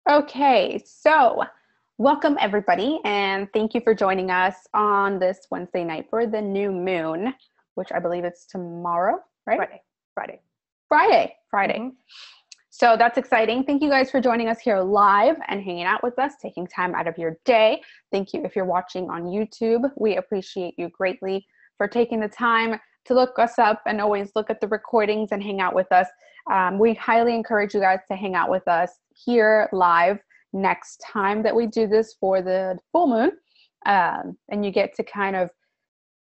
Okay, so welcome everybody, and thank you for joining us on this Wednesday night for the new moon, which I believe it's tomorrow, right? Friday. Mm-hmm. So that's exciting. Thank you guys for joining us here live and hanging out with us, taking time out of your day. Thank you if you're watching on YouTube. We appreciate you greatly for taking the time to look us up and always look at the recordings and hang out with us. We highly encourage you guys to hang out with us here live next time that we do this for the full moon. And you get to kind of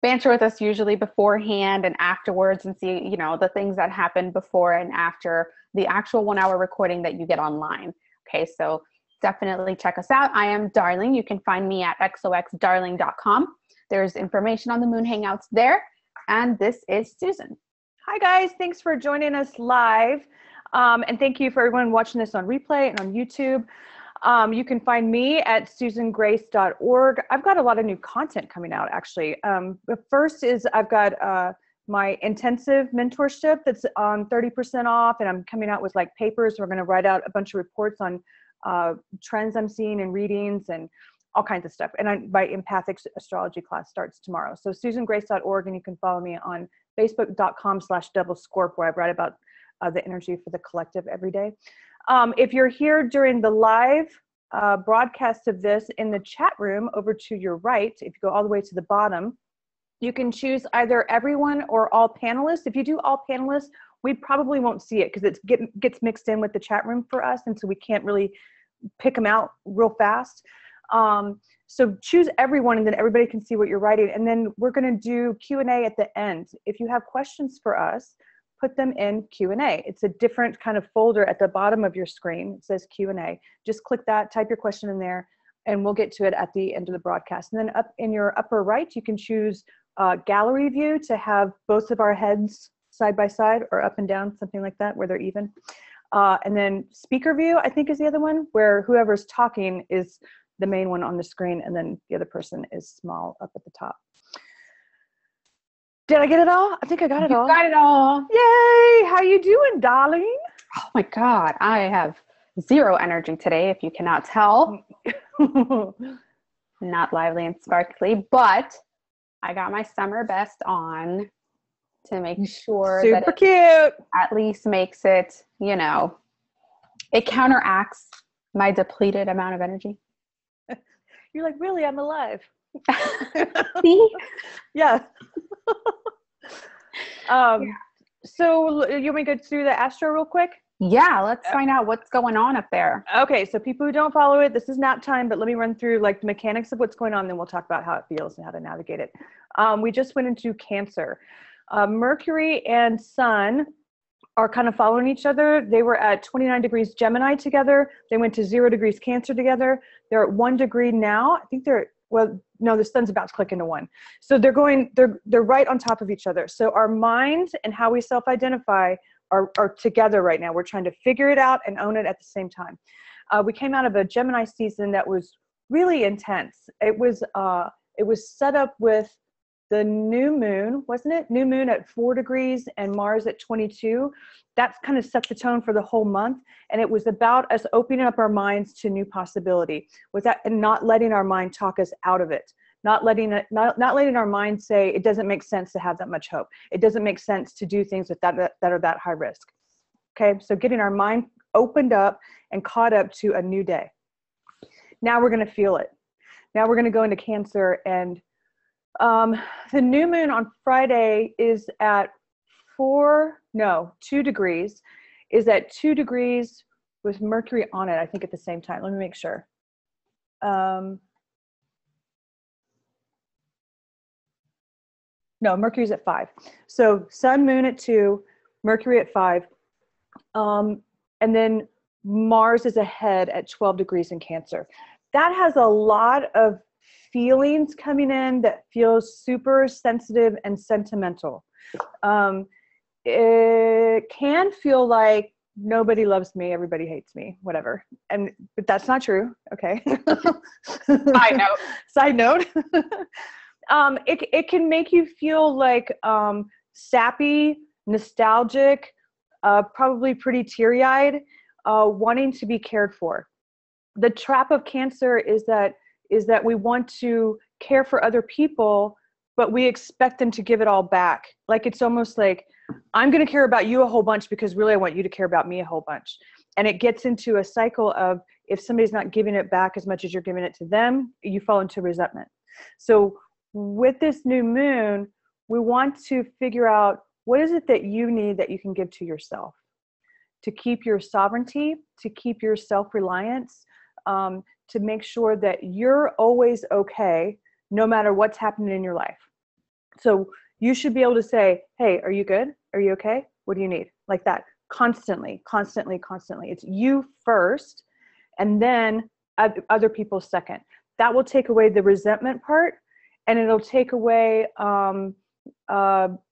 banter with us usually beforehand and afterwards and see, the things that happen before and after the actual 1 hour recording that you get online. Okay, so definitely check us out. I am Darling. You can find me at xoxdarling.com. There's information on the Moon Hangouts there. And this is Susan. Hi guys, thanks for joining us live. And thank you for everyone watching this on replay and on YouTube. You can find me at susangrace.org. I've got a lot of new content coming out, actually. The first is I've got my intensive mentorship that's on 30% off, and I'm coming out with like papers. We're going to write out a bunch of reports on trends I'm seeing and readings and all kinds of stuff. And my empathic astrology class starts tomorrow. So susangrace.org, and you can follow me on facebook.com/doublescorp, where I write about the energy for the collective every day. If you're here during the live broadcast of this, in the chat room over to your right, if you go all the way to the bottom, you can choose either everyone or all panelists. If you do all panelists, we probably won't see it because it gets mixed in with the chat room for us, and so we can't really pick them out real fast. So choose everyone, and then everybody can see what you're writing. And then we're going to do Q&A at the end. If you have questions for us, put them in Q&A. It's a different kind of folder at the bottom of your screen. It says Q&A. Just click that, type your question in there, and we'll get to it at the end of the broadcast. And then up in your upper right, you can choose gallery view to have both of our heads side by side or up and down, something like that, where they're even. And then speaker view, I think, is the other one, where whoever's talking is the main one on the screen, and then the other person is small up at the top. Did I get it all? I think I got it all. You got it all. Yay! How you doing, darling? Oh my God, I have zero energy today, if you cannot tell. Not lively and sparkly, but I got my summer best on to make sure Super that cute. At least makes it, it counteracts my depleted amount of energy. You're like, really? I'm alive. See? Yeah. So you want me to go through the astro real quick? Yeah, let's find out what's going on up there. Okay, so people who don't follow it, this is nap time, but let me run through like the mechanics of what's going on, then we'll talk about how it feels and how to navigate it. We just went into Cancer. Mercury and Sun are kind of following each other. They were at 29 degrees Gemini together. They went to 0 degrees Cancer together. They're at 1 degree now. I think no, the sun's about to click into 1. So they're right on top of each other. So our minds and how we self-identify are together right now. We're trying to figure it out and own it at the same time. We came out of a Gemini season that was really intense. It was set up with the new moon, wasn't it? New moon at 4 degrees and Mars at 22. That's kind of set the tone for the whole month. And it was about us opening up our minds to new possibility and not letting our mind talk us out of it. Not letting our mind say, it doesn't make sense to have that much hope. It doesn't make sense to do things that are that high risk. Okay, so getting our mind opened up and caught up to a new day. Now we're going to feel it. Now we're going to go into Cancer, and the new moon on Friday is at 2 degrees, is at 2 degrees with Mercury on it, I think at the same time. Let me make sure. No, Mercury's at 5. So Sun, Moon at 2, Mercury at 5. And then Mars is ahead at 12 degrees in Cancer. That has a lot of feelings coming in that feels super sensitive and sentimental. It can feel like nobody loves me, everybody hates me, whatever. But that's not true. Okay. Side note. It can make you feel like sappy, nostalgic, probably pretty teary-eyed, wanting to be cared for. the trap of Cancer is that we want to care for other people, but we expect them to give it all back. Like, it's almost like, I'm going to care about you a whole bunch because really I want you to care about me a whole bunch. And it gets into a cycle of, if somebody's not giving it back as much as you're giving it to them, you fall into resentment. So with this new moon, we want to figure out, what is it that you need that you can give to yourself to keep your sovereignty, to keep your self-reliance, to make sure that you're always okay, no matter what's happening in your life. So you should be able to say, hey, are you good? Are you okay? What do you need? Like that, constantly, constantly, constantly. It's you first, and then other people second. That will take away the resentment part, and it'll take away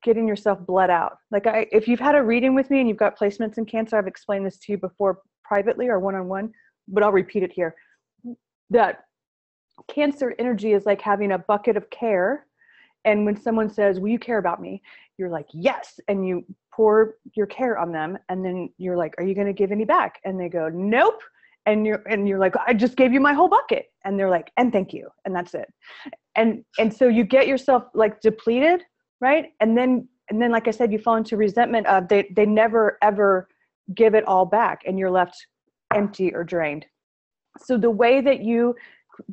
getting yourself bled out. Like, if you've had a reading with me and you've got placements in Cancer, I've explained this to you before privately or one-on-one, but I'll repeat it here. That Cancer energy is like having a bucket of care. And when someone says, will you care about me? You're like, yes. And you pour your care on them. And then you're like, are you going to give any back? And they go, nope. And you're like, I just gave you my whole bucket. And they're like, and thank you. And that's it. And so you get yourself like depleted, right? And then, like I said, you fall into resentment of they never, ever give it all back. And you're left empty or drained. So the way that you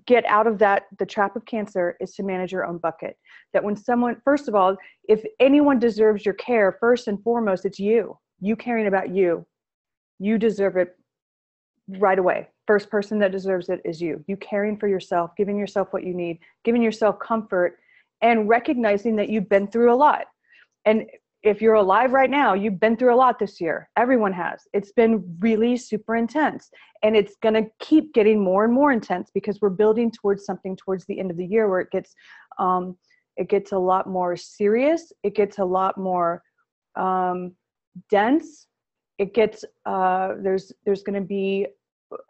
get out of that, the trap of Cancer, is to manage your own bucket. That when someone, first of all, if anyone deserves your care, first and foremost, it's you. You caring about you. You deserve it right away. First person that deserves it is you. You caring for yourself, giving yourself what you need, giving yourself comfort, and recognizing that you've been through a lot. And if you're alive right now, you've been through a lot this year. Everyone has. It's been really super intense. And it's going to keep getting more and more intense because we're building towards something towards the end of the year where it gets a lot more serious. It gets a lot more dense. It gets, there's going to be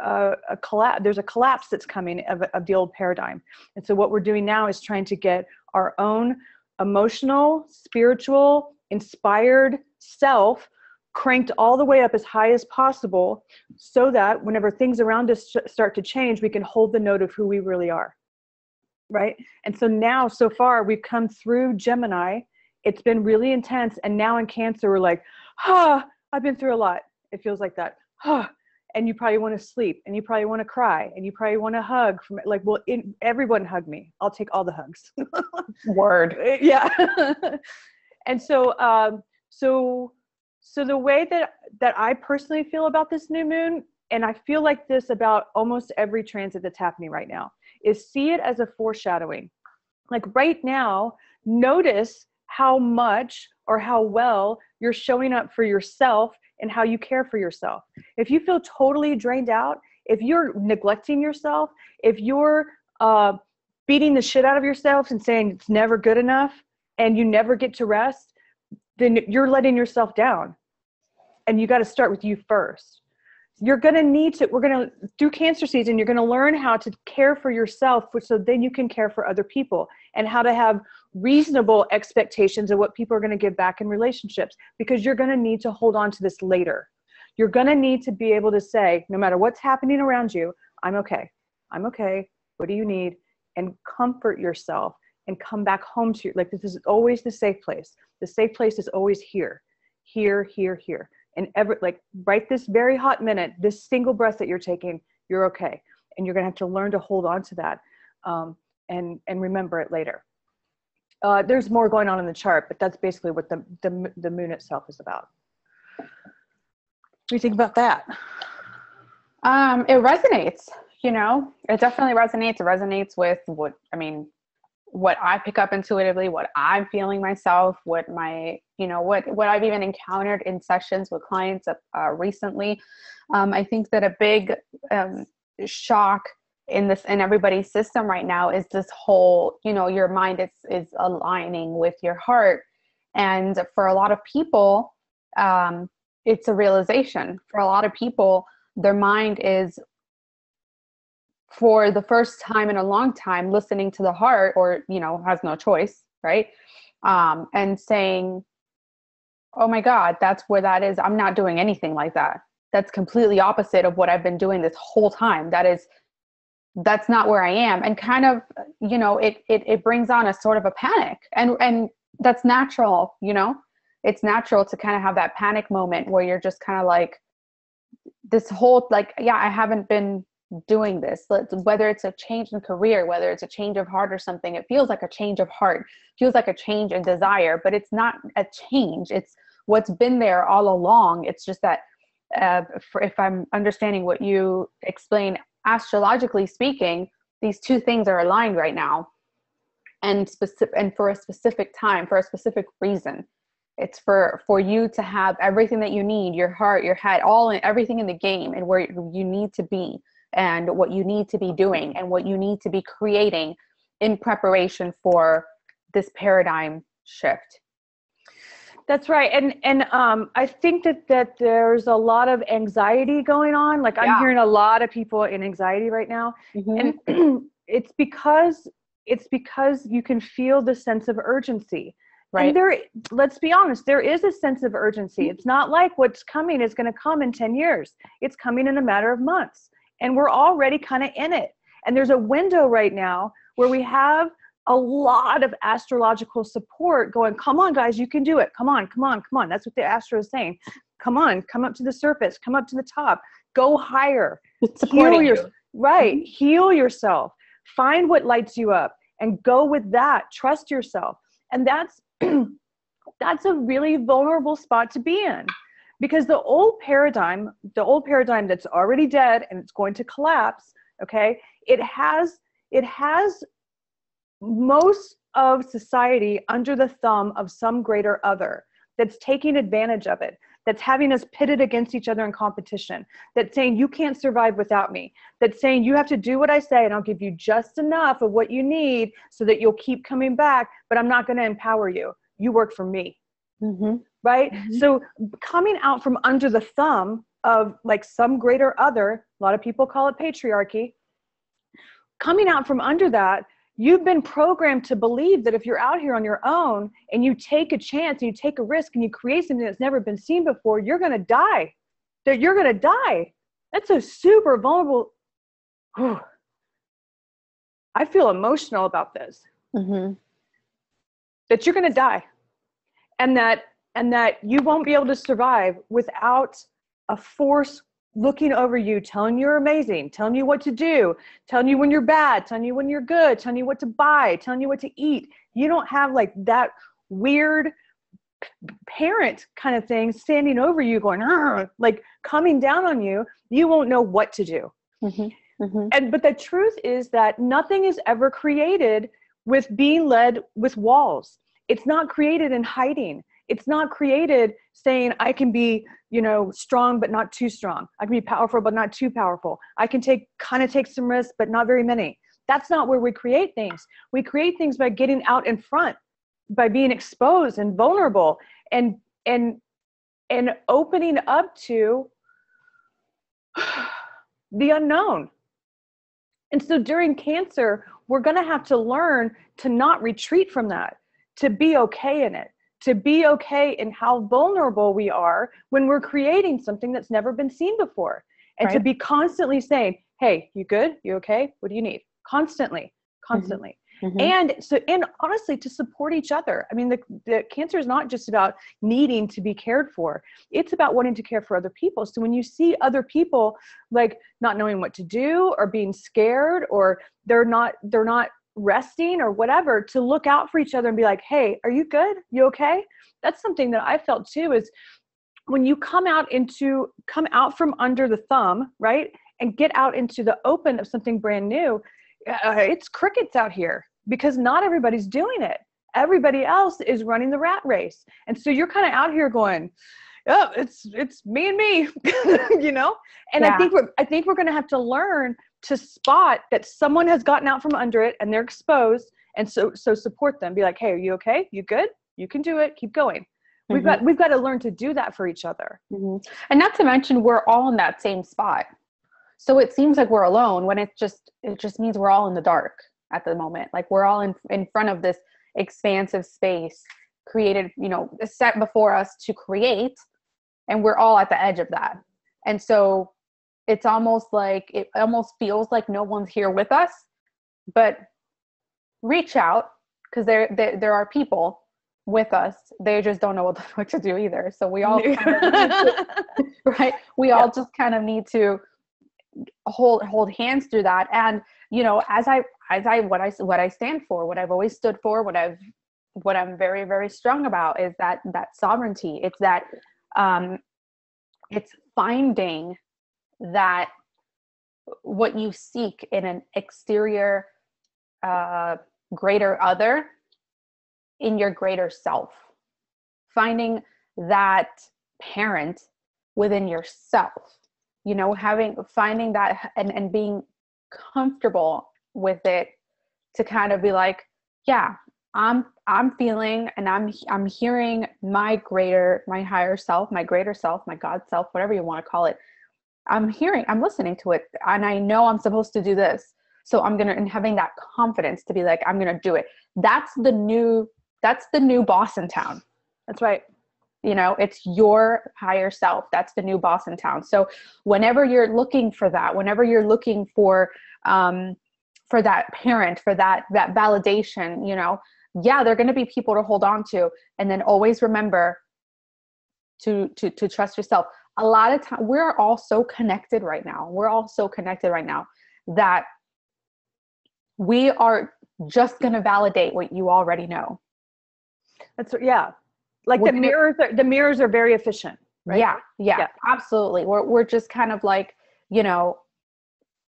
a collapse. There's a collapse that's coming of the old paradigm. And so what we're doing now is trying to get our own emotional, spiritual, inspired self cranked all the way up as high as possible, so that whenever things around us start to change, we can hold the note of who we really are, right? And so now, so far, we've come through Gemini. It's been really intense. And now in Cancer, we're like, I've been through a lot. It feels like that. And you probably want to sleep, and you probably want to cry, and you probably want to hug. Like, well, everyone hug me. I'll take all the hugs. Word. Yeah. And so the way that I personally feel about this new moon, and I feel like this about almost every transit that's happening right now, is see it as a foreshadowing. Like right now, notice how much or how well you're showing up for yourself and how you care for yourself. If you feel totally drained out, if you're neglecting yourself, if you're beating the shit out of yourself and saying it's never good enough and you never get to rest, then you're letting yourself down. And you got to start with you first. You're going to need to, we're going to, through Cancer season, you're going to learn how to care for yourself so then you can care for other people, and how to have reasonable expectations of what people are going to give back in relationships, because you're going to need to hold on to this later. You're going to need to be able to say, no matter what's happening around you, I'm okay. I'm okay. What do you need? And comfort yourself and come back home to, like, this is always the safe place. The safe place is always here, here, here, here. And like right this very hot minute, this single breath that you're taking, you're okay. And you're going to have to learn to hold on to that and remember it later. There's more going on in the chart, but that's basically what the moon itself is about. What do you think about that? It resonates, it definitely resonates. It resonates with what I pick up intuitively, what I'm feeling myself, what my, what I've even encountered in sessions with clients recently. I think that a big shock in everybody's system right now is this whole, your mind is aligning with your heart. And for a lot of people, it's a realization. For a lot of people, their mind is, for the first time in a long time, listening to the heart, or, has no choice, right? And saying, oh my God, that's where that is. I'm not doing anything like that. that's completely opposite of what I've been doing this whole time. That's not where I am. And kind of, you know, it brings on a sort of a panic, and that's natural, you know, it's natural to kind of have that panic moment where you're just kind of like, this whole, like, yeah, I haven't been doing this. Whether it's a change in career, whether it's a change of heart or something, it feels like a change of heart, feels like a change in desire, but it's not a change. It's what's been there all along. It's just that if I'm understanding what you explain, astrologically speaking, these two things are aligned right now, and for a specific time, for a specific reason. It's for you to have everything that you need, your heart, your head, everything in the game, and where you need to be, and what you need to be doing, and what you need to be creating in preparation for this paradigm shift. That's right. And I think that there's a lot of anxiety going on. Like, I'm hearing a lot of people in anxiety right now. Mm-hmm. And it's because you can feel the sense of urgency. Right. And let's be honest, there is a sense of urgency. It's not like what's coming is going to come in 10 years. It's coming in a matter of months. And we're already kind of in it. And there's a window right now where we have a lot of astrological support going, come on, guys, you can do it. Come on, come on, come on. That's what the astro is saying. Come on, come up to the surface, come up to the top, go higher. Supporting you. Right. Mm-hmm. Heal yourself. Find what lights you up and go with that. Trust yourself. And that's a really vulnerable spot to be in, because the old paradigm that's already dead and it's going to collapse. Okay. It has most of society under the thumb of some greater other that's taking advantage of it, that's having us pitted against each other in competition, that's saying you can't survive without me, that's saying you have to do what I say and I'll give you just enough of what you need so that you'll keep coming back, but I'm not going to empower you. You work for me. Mm-hmm. Right? Mm-hmm. So coming out from under the thumb of like some greater other, a lot of people call it patriarchy, coming out from under that, you've been programmed to believe that if you're out here on your own and you take a chance and you take a risk and you create something that's never been seen before, you're going to die. That you're going to die. That's a super vulnerable. I feel emotional about this. Mm-hmm. That you're going to die. And that you won't be able to survive without a force looking over you, telling you're amazing, telling you what to do, telling you when you're bad, telling you when you're good, telling you what to buy, telling you what to eat. You don't have like that weird parent kind of thing standing over you going, like coming down on you. You won't know what to do. Mm-hmm. Mm-hmm. But the truth is that nothing is ever created with being led with walls. It's not created in hiding. It's not created saying I can be, strong, but not too strong. I can be powerful, but not too powerful. I can take some risks, but not very many. That's not where we create things. We create things by getting out in front, by being exposed and vulnerable and opening up to the unknown. And so during Cancer, we're going to have to learn to not retreat from that, to be okay in it. To be okay in how vulnerable we are when we're creating something that's never been seen before. And to be constantly saying, hey, you good? You okay? What do you need? Constantly. Mm-hmm. And honestly, to support each other. I mean, the Cancer is not just about needing to be cared for. It's about wanting to care for other people. So when you see other people like not knowing what to do or being scared or they're not resting or whatever, to look out for each other and be like, hey, are you good? You okay? That's something that I felt too, is when you come out from under the thumb, right? And get out into the open of something brand new. It's crickets out here because not everybody's doing it. Everybody else is running the rat race. And so you're kind of out here going, oh, it's me and me, And yeah. I think we're going to have to learn to spot that someone has gotten out from under it and they're exposed. And so support them. Be like, hey, are you okay? You good? You can do it. Keep going. Mm-hmm. We've got to learn to do that for each other. Mm-hmm. And not to mention, we're all in that same spot. So it seems like we're alone when it just means we're all in the dark at the moment. Like we're all in front of this expansive space created, set before us to create. And we're all at the edge of that. And so it almost feels like no one's here with us, but reach out, because there are people with us. They just don't know what the fuck to do either. So we all kind of need to, right? We all just kind of need to hold hands through that. And, you know, what I stand for, what I've always stood for, what I'm very, very strong about is that sovereignty. It's that, it's finding that what you seek in an exterior, greater other, in your greater self, finding that parent within yourself, you know, finding that and being comfortable with it, to kind of be like, yeah, I'm feeling, and I'm hearing my higher self, my greater self, my God self, whatever you want to call it. I'm listening to it, and I know I'm supposed to do this. So and having that confidence to be like, I'm going to do it. That's the new boss in town. That's right. You know, it's your higher self. That's the new boss in town. So whenever you're looking for that, whenever you're looking for that parent, for that validation, you know, yeah, there are going to be people to hold on to. And then always remember to trust yourself. A lot of time, we're all so connected right now. That we are just going to validate what you already know. Yeah. Like the mirrors are very efficient, right? Yeah, absolutely. We're just kind of like, you know,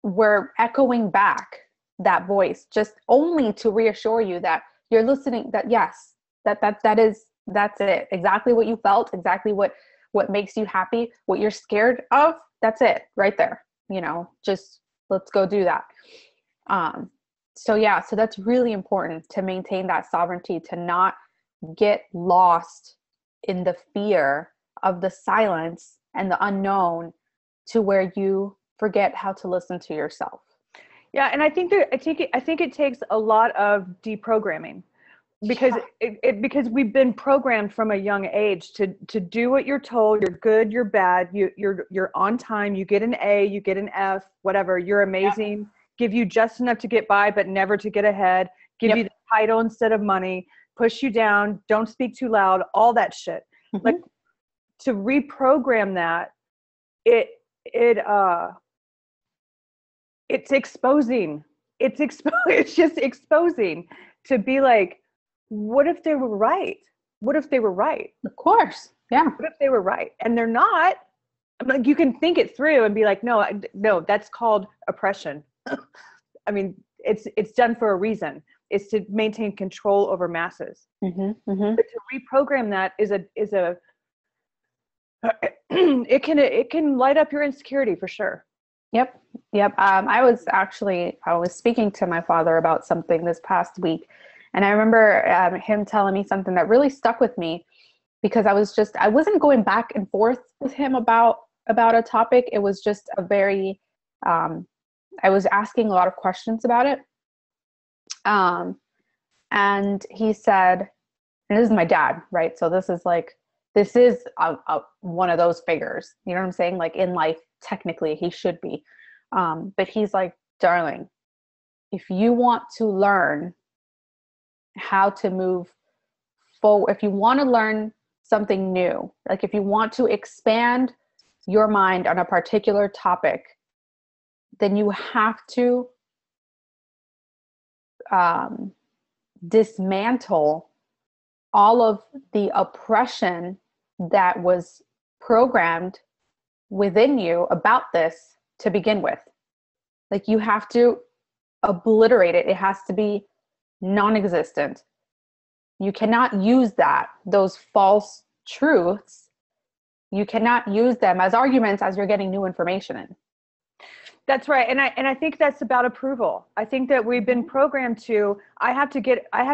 we're echoing back that voice just only to reassure you that you're listening, that yes, that's it. Exactly what you felt, exactly what makes you happy, what you're scared of, that's it right there. You know, just let's go do that. So that's really important, to maintain that sovereignty, to not get lost in the fear of the silence and the unknown, to where you forget how to listen to yourself. Yeah. And I think it takes a lot of deprogramming, because because we've been programmed from a young age to do what you're told. You're good, you're bad, you're on time, you get an A, you get an F, whatever, you're amazing, give you just enough to get by, but never to get ahead, give you the title instead of money, push you down, don't speak too loud, all that shit. Mm-hmm. Like, to reprogram that, it's exposing. It's just exposing, to be like, what if they were right? What if they were right? Of course. Yeah. What if they were right? And they're not. I'm like, you can think it through and be like, no, that's called oppression. I mean, it's done for a reason. It's to maintain control over masses. Mm-hmm, mm-hmm. But to reprogram that it can light up your insecurity for sure. Yep. I was speaking to my father about something this past week, and I remember him telling me something that really stuck with me, because I wasn't going back and forth with him about a topic. It was just a very, I was asking a lot of questions about it. And he said, and this is my dad, right? So this is one of those figures, you know what I'm saying? Like, in life, technically he should be. But he's like, darling, if you want to learn how to move forward, if you want to learn something new, like if you want to expand your mind on a particular topic, then you have to dismantle all of the oppression that was programmed within you about this to begin with. Like, you have to obliterate it. It has to be non-existent. You cannot use those false truths. You cannot use them as arguments as you're getting new information in. That's right. And I think that's about approval. I think that we've been programmed to, I have to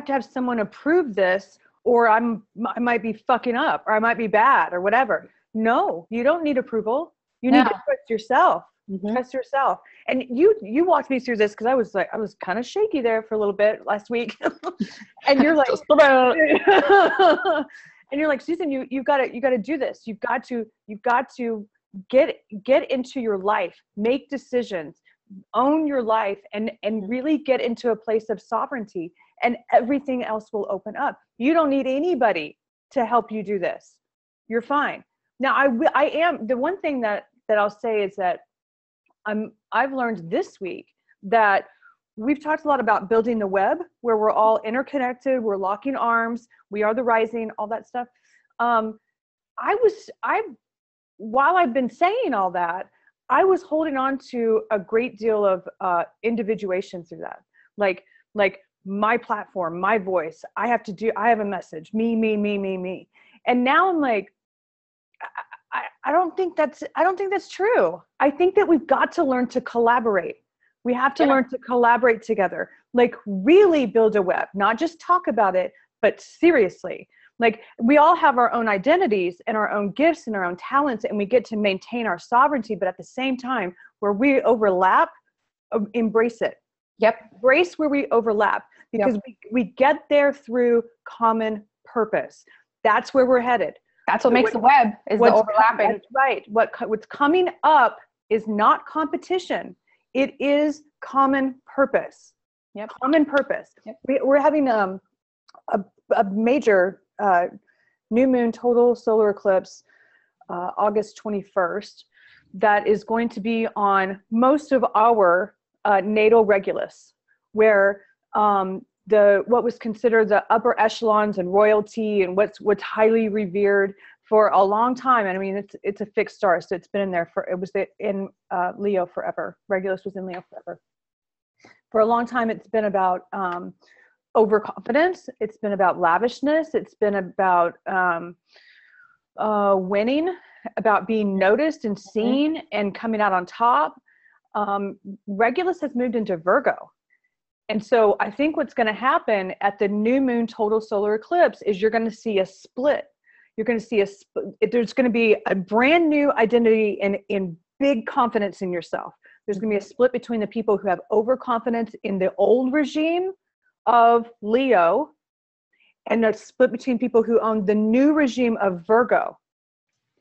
have someone approve this, or I might be fucking up, or I might be bad, or whatever. No, you don't need approval. You need to trust yourself. Mm-hmm. Trust yourself. And you walked me through this, because I was kind of shaky there for a little bit last week. And you're like, and you're like, Susan, you've got to do this. You've got to get into your life, make decisions, own your life, and really get into a place of sovereignty, and everything else will open up. You don't need anybody to help you do this. You're fine. Now, I am, the one thing that I'll say is that I've learned this week that we've talked a lot about building the web, where we're all interconnected, we're locking arms, we are the rising, all that stuff. While I've been saying all that, I was holding on to a great deal of individuation through that. Like my platform, my voice, I have a message, me. And now I'm like, I don't think that's true. I think that we've got to learn to collaborate. We have to learn to collaborate together, like really build a web, not just talk about it, but seriously. Like, we all have our own identities and our own gifts and our own talents, and we get to maintain our sovereignty. But at the same time, where we overlap, embrace it. Yep. Embrace where we overlap, because we get there through common purpose. That's where we're headed. That's what makes the web, is the overlapping. That's right. What's coming up is not competition. It is common purpose. Yep. Common purpose. Yep. We're having a major new moon total solar eclipse August 21st that is going to be on most of our natal regulus, where what was considered the upper echelons and royalty and what's highly revered for a long time. And I mean, it's a fixed star, so it's been in there in Leo forever. Regulus was in Leo forever. For a long time, it's been about overconfidence. It's been about lavishness. It's been about winning, about being noticed and seen and coming out on top. Regulus has moved into Virgo. And so I think what's going to happen at the new moon total solar eclipse is you're going to see a split. You're going to see there's going to be a brand new identity in big confidence in yourself. There's going to be a split between the people who have overconfidence in the old regime of Leo, and a split between people who own the new regime of Virgo.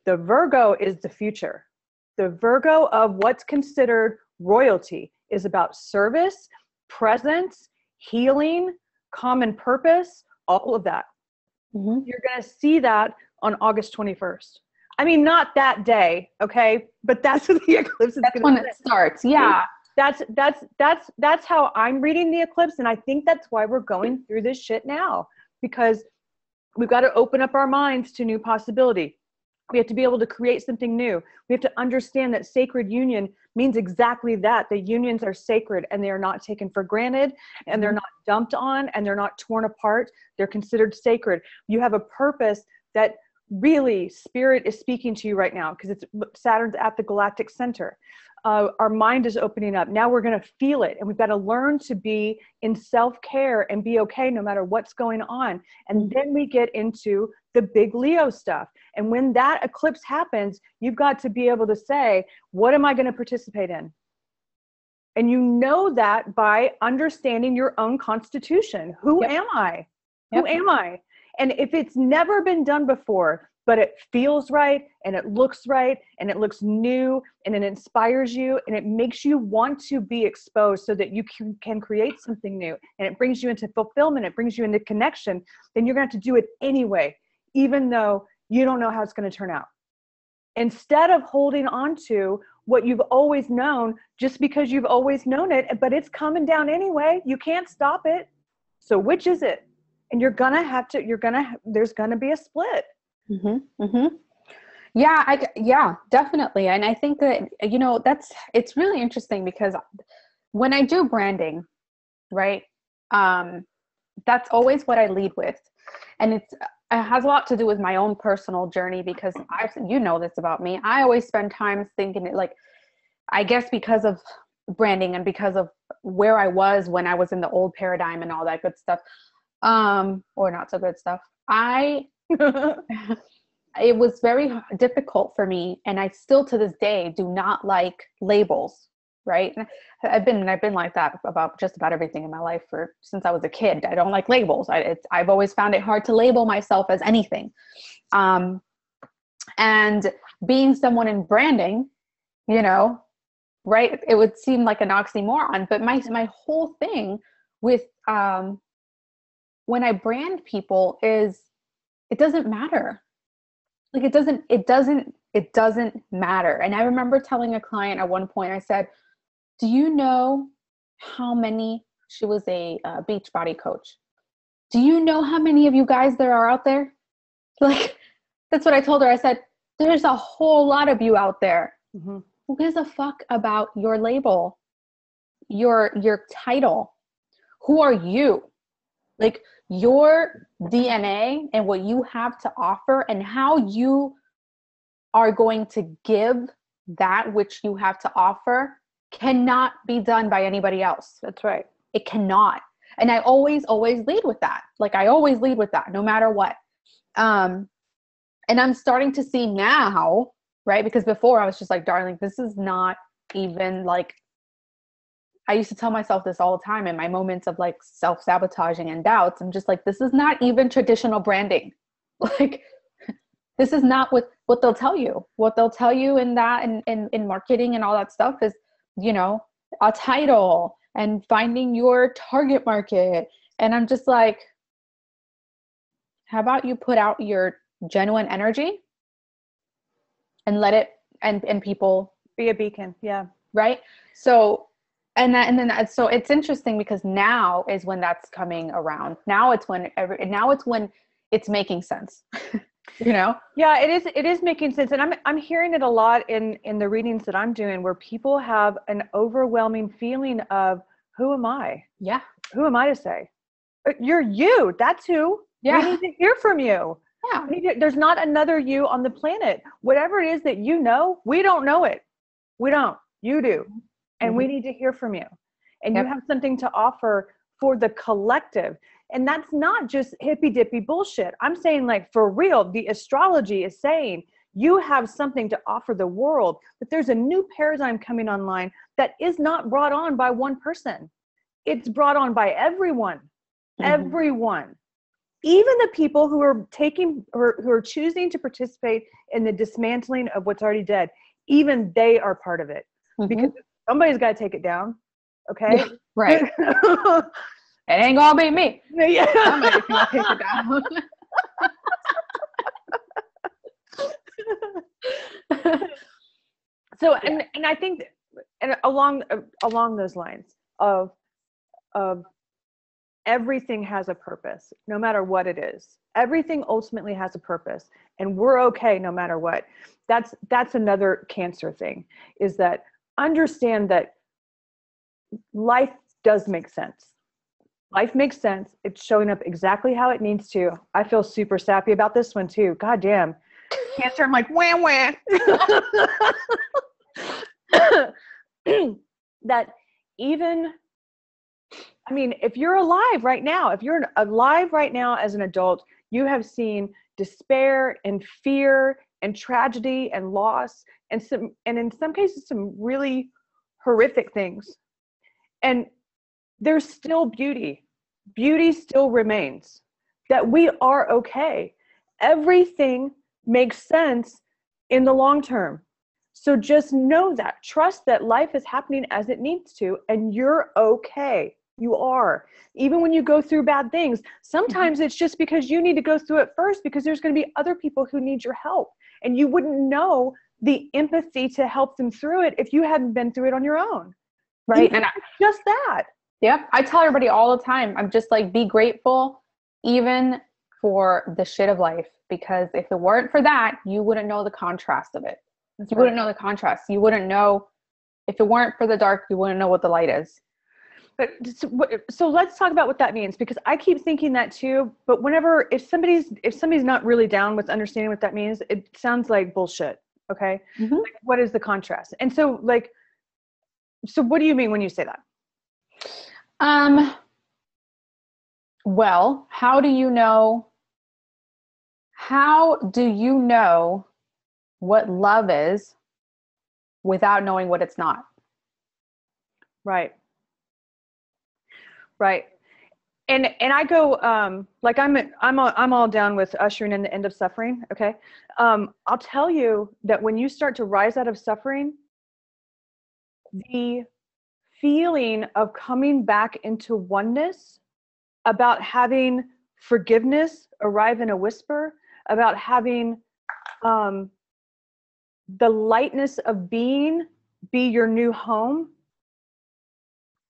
The Virgo is the future. The Virgo of what's considered royalty is about service, presence, healing, common purpose, all of that. Mm-hmm. You're going to see that on August 21st. I mean, not that day, okay? But that's when the eclipse is. That's when it starts. Yeah. That's how I'm reading the eclipse, and I think that's why we're going through this shit now, because we've got to open up our minds to new possibility. We have to be able to create something new. We have to understand that sacred union means exactly that. The unions are sacred, and they are not taken for granted, and they're not dumped on, and they're not torn apart. They're considered sacred. You have a purpose that really Spirit is speaking to you right now, because Saturn's at the galactic center. Our mind is opening up. Now we're going to feel it, and we've got to learn to be in self-care and be okay no matter what's going on. And then we get into the big Leo stuff. And when that eclipse happens, you've got to be able to say, what am I going to participate in? And you know that by understanding your own constitution. Who am I? Who am I? And if it's never been done before, but it feels right, and it looks right, and it looks new, and it inspires you, and it makes you want to be exposed so that you can create something new, and it brings you into fulfillment, it brings you into connection, then you're going to have to do it anyway, even though you don't know how it's going to turn out. Instead of holding on to what you've always known just because you've always known it, but it's coming down anyway, you can't stop it. So which is it? And there's going to be a split. Mm-hmm. Mm-hmm. Yeah, definitely. And I think that, it's really interesting, because when I do branding, right, that's always what I lead with. And it has a lot to do with my own personal journey, because this about me. I always spend time thinking I guess because of branding and because of where I was when I was in the old paradigm and all that good stuff, or not so good stuff. It was very difficult for me, and I still to this day do not like labels, right? I've been like that about just about everything in my life since I was a kid. I don't like labels. I've always found it hard to label myself as anything. And being someone in branding, you know, right? It would seem like an oxymoron, but my whole thing with when I brand people is it doesn't matter. Like it doesn't matter. And I remember telling a client at one point, I said, do you know how many, she was a beach body coach. Do you know how many of you guys there are out there? Like, that's what I told her. I said, there's a whole lot of you out there. Mm-hmm. Who gives a fuck about your label, your title? Who are you? Like, your DNA and what you have to offer and how you are going to give that which you have to offer cannot be done by anybody else. That's right. It cannot. And I always lead with that. Like, I always lead with that no matter what. And I'm starting to see now, right? Because before I was just like, darling, this is not even like, I used to tell myself this all the time in my moments of like self-sabotaging and doubts. I'm just like, this is not even traditional branding. Like, this is not what they'll tell you. What they'll tell you in that, in marketing and all that stuff is, you know, a title and finding your target market. And I'm just like, how about you put out your genuine energy and let it, and people be a beacon. Yeah. Right. So, so it's interesting because now is when that's coming around. Now it's when it's making sense, you know? Yeah, it is making sense. And I'm hearing it a lot in the readings that I'm doing where people have an overwhelming feeling of, who am I? Yeah. Who am I to say? You're you. That's who. Yeah. We need to hear from you. Yeah. There's not another you on the planet. Whatever it is that you know, we don't know it. We don't. You do. And we need to hear from you. And you have something to offer for the collective. And that's not just hippy dippy bullshit. I'm saying, like, for real, the astrology is saying you have something to offer the world, but there's a new paradigm coming online that is not brought on by one person. It's brought on by everyone, everyone, even the people who are who are choosing to participate in the dismantling of what's already dead. Even they are part of it because somebody's got to take it down. Okay. Yeah, right. It ain't gonna be me. Yeah. Somebody's gonna take it down. So, and I think, and along those lines of everything has a purpose, no matter what it is. Everything ultimately has a purpose, and we're okay no matter what. That's another Cancer thing, is that understand that life does make sense. Life makes sense. It's showing up exactly how it needs to. I feel super sappy about this one too. God damn. Cancer, I'm like, wah, wah. That even, I mean, if you're alive right now, if you're alive right now as an adult, you have seen despair and fear and tragedy and loss and in some cases, some really horrific things. And there's still beauty. Beauty still remains. That we are okay. Everything makes sense in the long term. So just know that. Trust that life is happening as it needs to, and you're okay. You are. Even when you go through bad things, sometimes it's just because you need to go through it first, because there's going to be other people who need your help. And you wouldn't know the empathy to help them through it if you hadn't been through it on your own. Right. And just that. Yep. I tell everybody all the time, I'm just like, be grateful even for the shit of life, because if it weren't for that, you wouldn't know the contrast of it. That's you right. wouldn't know the contrast. You wouldn't know, if it weren't for the dark, you wouldn't know what the light is. But so let's talk about what that means, because I keep thinking that too. But if somebody's not really down with understanding what that means, it sounds like bullshit. Okay. Like, what is the contrast? And so so what do you mean when you say that? Well, how do you know what love is without knowing what it's not? Right. Right. And I go, like I'm all down with ushering in the end of suffering. Okay. I'll tell you that when you start to rise out of suffering, the feeling of coming back into oneness, about having forgiveness arrive in a whisper, about having the lightness of being be your new home,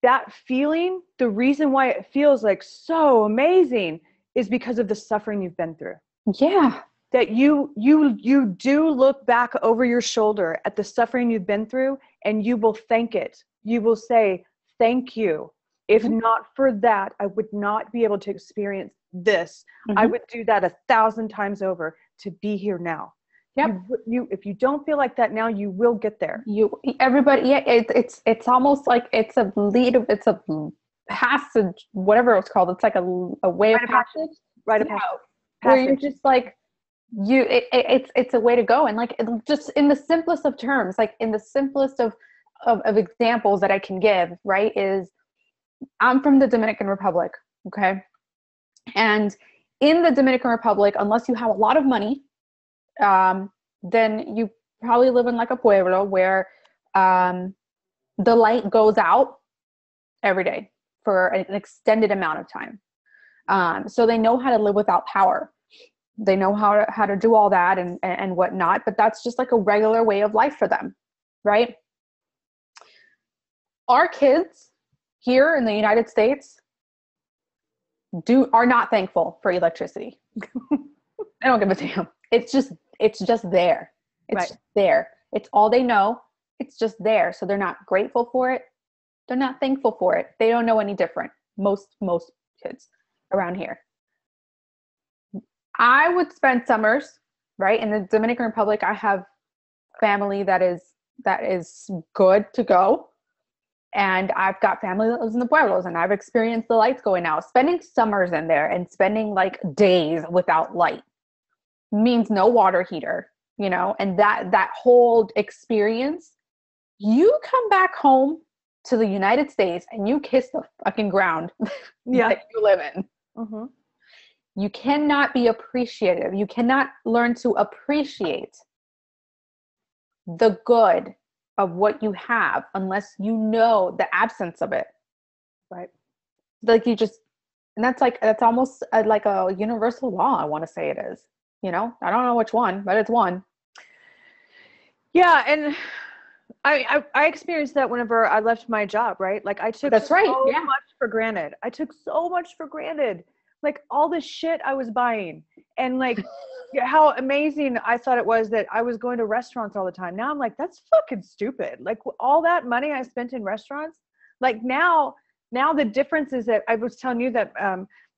that feeling, the reason why it feels like so amazing is because of the suffering you've been through. Yeah. That you do look back over your shoulder at the suffering you've been through, and you will thank it. You will say, thank you. If not for that, I would not be able to experience this. I would do that 1,000 times over to be here now. Yep. You if you don't feel like that now, you will get there. Everybody, yeah, it's almost like it's a passage, whatever it's called. It's like a way of passage. Right. Yeah, where you're just like, it's a way to go. And like, just in the simplest of terms, like in the simplest of examples that I can give, right, is I'm from the Dominican Republic. Okay. And in the Dominican Republic, unless you have a lot of money, then you probably live in like a pueblo where the light goes out every day for an extended amount of time. So they know how to live without power. They know how to do all that and whatnot, but that's just like a regular way of life for them, right? Our kids here in the United States are not thankful for electricity. I don't give a damn. It's just there. It's just there. It's all they know. It's just there. So they're not grateful for it. They're not thankful for it. They don't know any different. Most kids around here. I would spend summers, right? In the Dominican Republic, I have family that is good to go. And I've got family that lives in the pueblos, and I've experienced the lights going out. Spending summers in there and spending like days without light means no water heater, and that whole experience, you come back home to the United States and you kiss the fucking ground that you live in. Mm-hmm. You cannot be appreciative. You cannot learn to appreciate the good of what you have unless you know the absence of it. Right. Like and that's almost like a universal law. I want to say it is, I don't know which one, but it's one. Yeah. And I experienced that whenever I left my job, right? Like I took much for granted. I took so much for granted. Like all the shit I was buying, and like how amazing I thought it was that I was going to restaurants all the time. Now I'm like, that's fucking stupid. Like all that money I spent in restaurants, like now the difference is that I was telling you that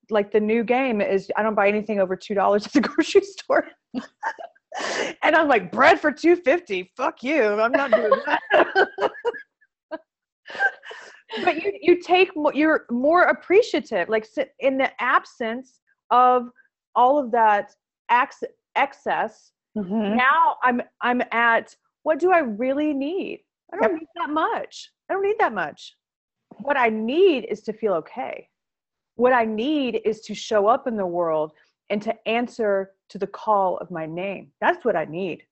like the new game is I don't buy anything over $2 at the grocery store. And I'm like, bread for $2.50. Fuck you. I'm not doing that. But you're more appreciative, like in the absence of all of that excess. Mm-hmm. Now I'm at, what do I really need? I don't need that much. What I need is to feel okay. What I need is to show up in the world and to answer to the call of my name. That's what I need.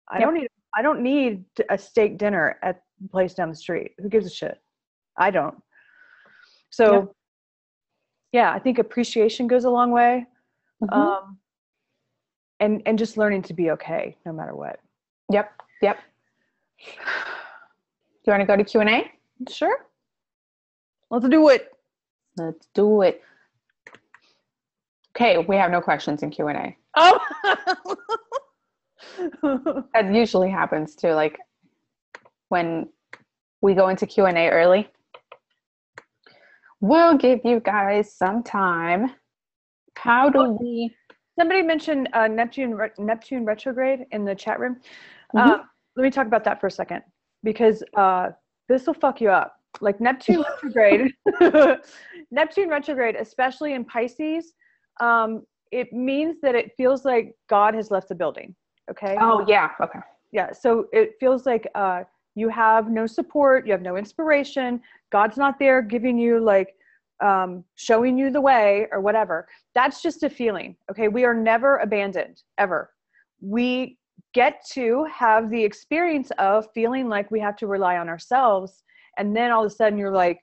I don't need a steak dinner at the place down the street. Who gives a shit? I don't. So yeah, I think appreciation goes a long way. Mm-hmm. And just learning to be okay no matter what. Yep. Do you want to go to Q&A? Sure. Let's do it. Okay, we have no questions in Q&A. Oh. That usually happens too, like when we go into Q&A early. We'll give you guys some time. How do we... Somebody mentioned Neptune Retrograde in the chat room. Mm-hmm. Let me talk about that for a second, because this will fuck you up. Like Neptune Retrograde, Neptune Retrograde, especially in Pisces, it means that it feels like God has left the building. Okay. Oh yeah. Okay. Yeah. So it feels like you have no support, you have no inspiration. God's not there giving you like showing you the way or whatever. That's just a feeling. Okay. We are never abandoned, ever. We get to have the experience of feeling like we have to rely on ourselves. And then all of a sudden you're like,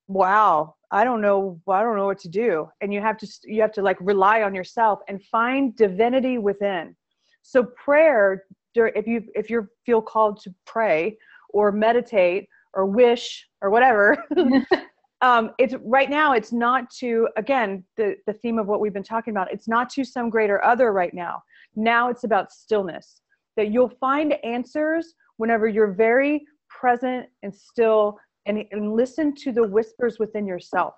wow, I don't know what to do. And you have to like rely on yourself and find divinity within. So prayer, if you feel called to pray or meditate or wish or whatever, it's right now, it's not to, again, the theme of what we've been talking about, it's not to some greater other right now. Now it's about stillness, that you'll find answers whenever you're very present and still and listen to the whispers within yourself.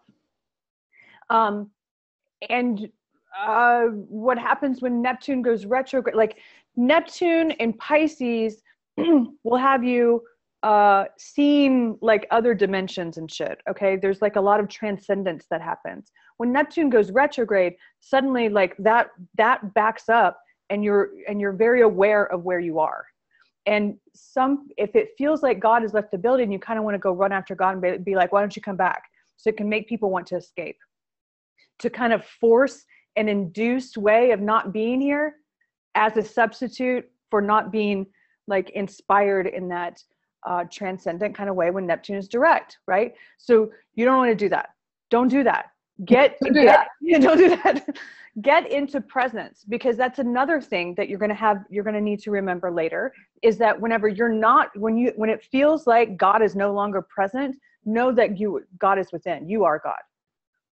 What happens when Neptune goes retrograde, like Neptune in Pisces will have you seeing like other dimensions and shit. Okay. There's like a lot of transcendence that happens. When Neptune goes retrograde, suddenly like that backs up and you're very aware of where you are. And if it feels like God has left the building, you kind of want to go run after God and be like, why don't you come back? So it can make people want to escape, to kind of force an induced way of not being here as a substitute for not being like inspired in that transcendent kind of way when Neptune is direct, right? So you don't want to do that. Don't do that. Don't do that. Get into presence, because that's another thing that you're going to need to remember later, is that when it feels like God is no longer present, know that God is within. You are God,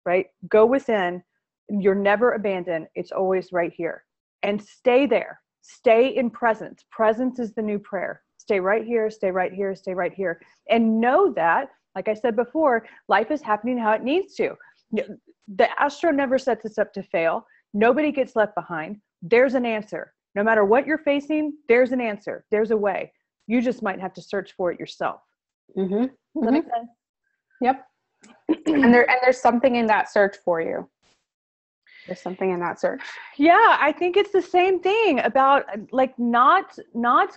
right? Go within. You're never abandoned. It's always right here, and stay there. Stay in presence. Presence is the new prayer. Stay right here, stay right here, stay right here. And know that, like I said before, life is happening how it needs to. The astro never sets us up to fail. Nobody gets left behind. There's an answer. No matter what you're facing, there's an answer. There's a way. You just might have to search for it yourself. Mm-hmm. Does that make sense? Yep. and there's something in that search for you. There's something in that search. Yeah, I think it's the same thing about like not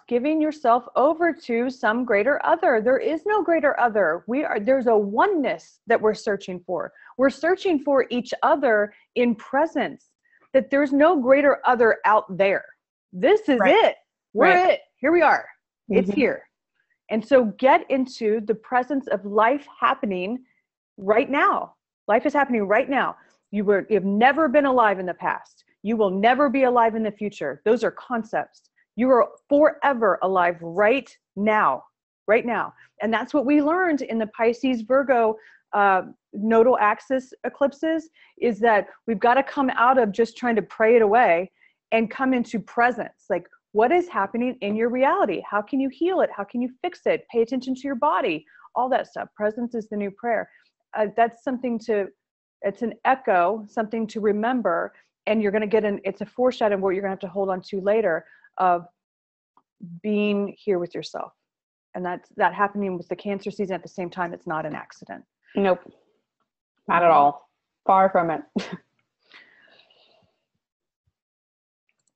giving yourself over to some greater other. There is no greater other. There's a oneness that we're searching for. We're searching for each other in presence, that there's no greater other out there. This is it. We're it. Here we are. Mm-hmm. It's here. And so get into the presence of life happening right now. Life is happening right now. You've never been alive in the past. You will never be alive in the future. Those are concepts. You are forever alive right now. And that's what we learned in the Pisces Virgo nodal axis eclipses, is that we've got to come out of just trying to pray it away and come into presence. Like, what is happening in your reality? How can you heal it? How can you fix it? Pay attention to your body, all that stuff. Presence is the new prayer. That's something it's an echo, something to remember, and you're going to get it's a foreshadow of what you're going to have to hold on to later, of being here with yourself. And that happening with the Cancer season at the same time. It's not an accident. Nope. Not at all. Far from it.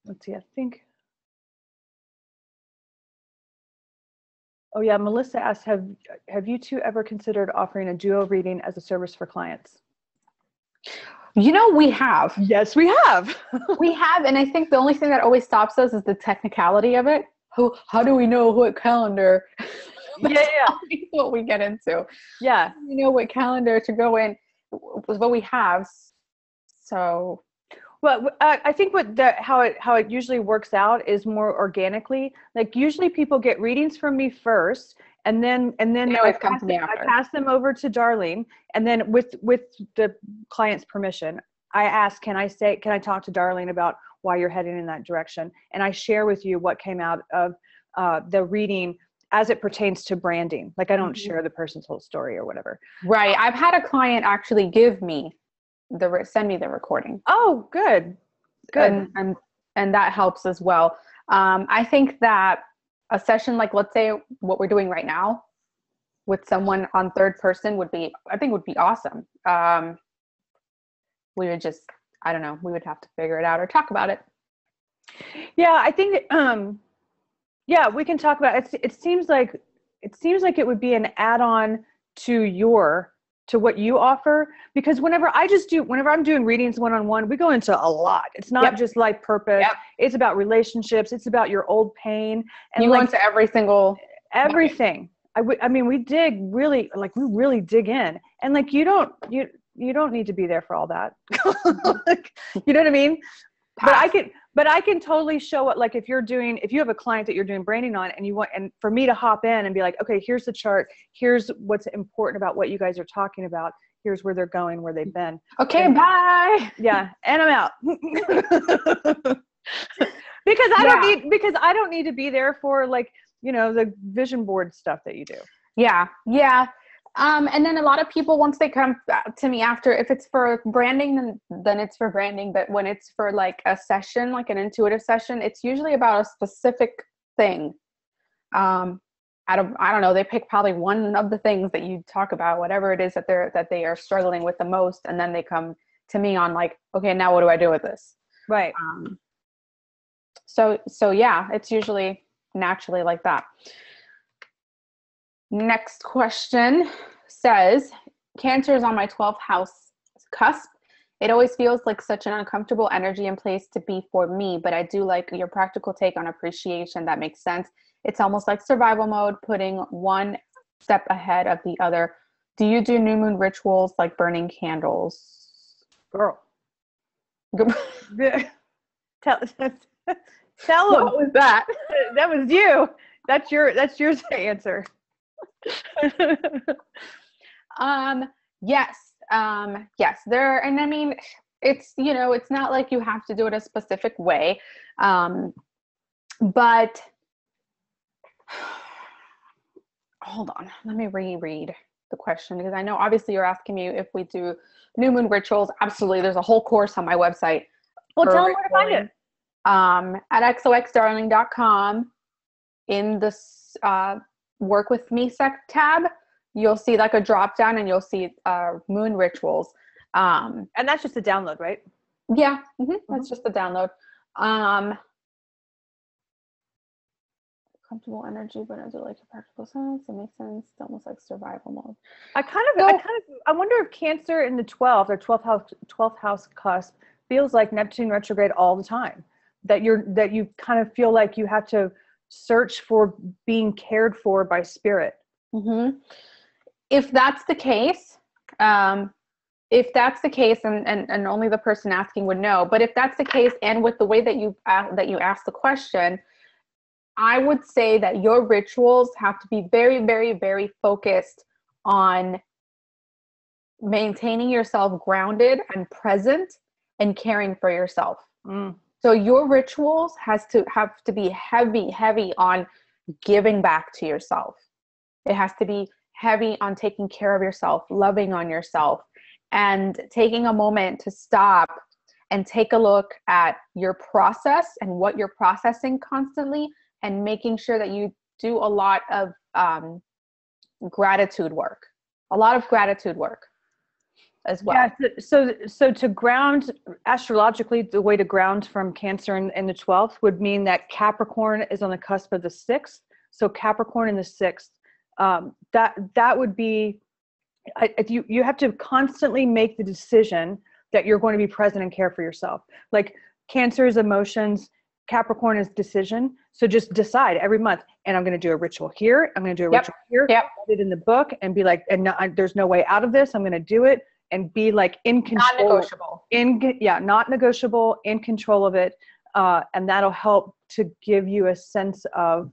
Let's see, I think. Oh yeah, Melissa asked, have you two ever considered offering a duo reading as a service for clients? We have. Yes, we have. We have. And I think the only thing that always stops us is the technicality of it. How do we know what calendar? Yeah. What we get into. Yeah. We know what calendar to go in with what we have. So. Well, I think how it usually works out is more organically. Like usually people get readings from me first, and then I pass them over to Darlene, and then with the client's permission, I ask, can I talk to Darlene about why you're heading in that direction? And I share with you what came out of the reading as it pertains to branding. Like I don't share the person's whole story or whatever. Right. I've had a client actually send me the recording. Oh, good. And that helps as well. I think that a session, like let's say what we're doing right now with someone on third person would be awesome. We would just, I don't know, we would have to figure it out or talk about it. Yeah, I think, we can talk about it. It seems like it would be an add-on to your to what you offer, because whenever I'm doing readings one-on-one, we go into a lot. It's not just life purpose. It's about relationships. It's about your old pain. And you go into everything. I mean, we really dig in, and like, you don't need to be there for all that. Like, you know what I mean? But I can totally show it. Like, if you have a client that you're doing branding on, and for me to hop in and be like, okay, here's the chart. Here's what's important about what you guys are talking about. Here's where they're going, where they've been. Okay, bye. Yeah. And I'm out. because I don't need to be there for, like, you know, the vision board stuff that you do. Yeah. Yeah. And then a lot of people, once they come to me after, if it's for branding, then it's for branding. But when it's for like a session, like an intuitive session, it's usually about a specific thing. I don't know, they pick probably one of the things that you talk about, whatever it is that they are struggling with the most. And then they come to me on like, okay, now what do I do with this? Right. So yeah, it's usually naturally like that. Next question says, Cancer is on my 12th house cusp. It always feels like such an uncomfortable energy and place to be for me, but I do like your practical take on appreciation. That makes sense. It's almost like survival mode, putting one step ahead of the other. Do you do new moon rituals like burning candles? Girl. Tell them. What was that? That was you. That's your answer. Yes, there, and I mean, it's, you know, it's not like you have to do it a specific way. But hold on, let me reread the question, because I know obviously you're asking me if we do new moon rituals. Absolutely. There's a whole course on my website. Well, tell them where to find it. At xoxdarling.com, in this work with me tab, you'll see like a drop down and you'll see moon rituals. And that's just a download, right? Yeah. That's just a download. Comfortable energy, but I do like a practical sense. It makes sense. It's almost like survival mode. I wonder if Cancer in the 12th or 12th house cusp feels like Neptune retrograde all the time. That you kind of feel like you have to search for being cared for by spirit. Mm-hmm. If that's the case, and only the person asking would know, but if that's the case, and with the way that you asked the question, I would say that your rituals have to be very, very, very focused on maintaining yourself grounded and present and caring for yourself. So your rituals have to be heavy on giving back to yourself. It has to be heavy on taking care of yourself, loving on yourself, and taking a moment to stop and take a look at your process and what you're processing constantly, and making sure that you do a lot of gratitude work, as well. Yeah, so to ground astrologically, the way to ground from Cancer in the 12th would mean that Capricorn is on the cusp of the 6th. So Capricorn in the 6th, that would be, if you have to constantly make the decision that you're going to be present and care for yourself. Like Cancer is emotions, Capricorn is decision. So just decide every month, and I'm going to do a ritual here. I'm going to do a ritual here. Put it in the book and be like, there's no way out of this. I'm going to do it. And be like in control. Non-negotiable. Not negotiable, in control of it. And that'll help to give you a sense of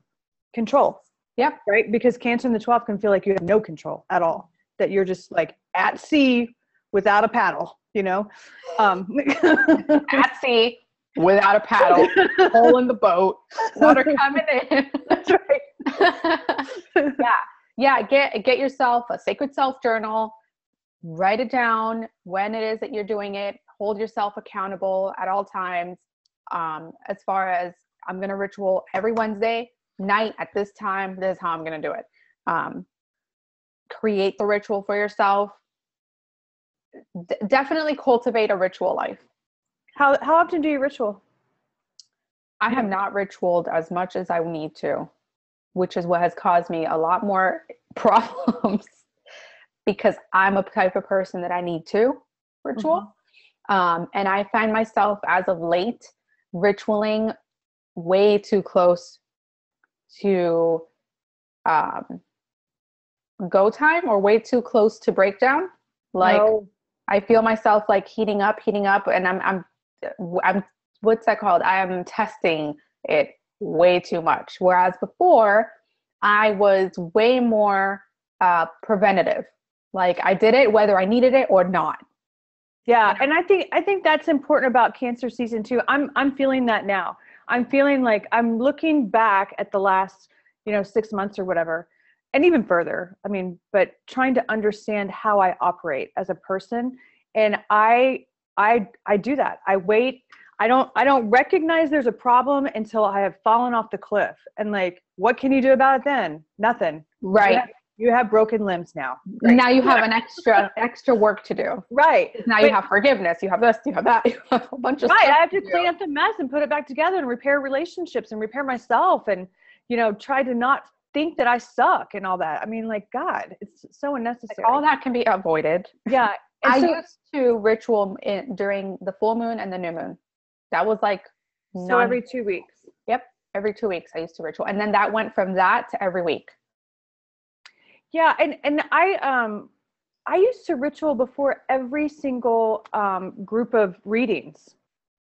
control. Yep. Right? Because Cancer in the 12th can feel like you have no control at all. That you're just like at sea without a paddle, you know? At sea without a paddle, hole in the boat, water coming in. That's right. Yeah. Get yourself a sacred self journal. Write it down when it is that you're doing it. Hold yourself accountable at all times. As far as, I'm going to ritual every Wednesday night at this time. This is how I'm going to do it. Create the ritual for yourself. Definitely cultivate a ritual life. How often do you ritual? I have not ritualed as much as I need to, which is what has caused me a lot more problems. because I'm a type of person that I need to ritual. And I find myself as of late ritualing way too close to go time, or way too close to breakdown. Like I feel myself like heating up, and I'm what's that called? I am testing it way too much. Whereas before I was way more preventative. Like I did it whether I needed it or not. Yeah. And I think that's important about Cancer season too. I'm feeling that now. I'm feeling like I'm looking back at the last, 6 months or whatever, and even further. I mean, but trying to understand how I operate as a person. And I do that. I wait. I don't recognize there's a problem until I have fallen off the cliff. And like, what can you do about it then? Nothing. Right. You have broken limbs now. Great. Now you have an extra work to do. Right. Now you have forgiveness. You have this, you have that. You have a whole bunch of stuff. Right. I have to clean up the mess and put it back together and repair relationships and repair myself and, try to not think that I suck and all that. I mean, like, God, it's so unnecessary. Like, all that can be avoided. Yeah. And I used to ritual during the full moon and the new moon. That was like every 2 weeks. Yep. Every 2 weeks I used to ritual. And then that went from that to every week. Yeah. And I used to ritual before every single group of readings.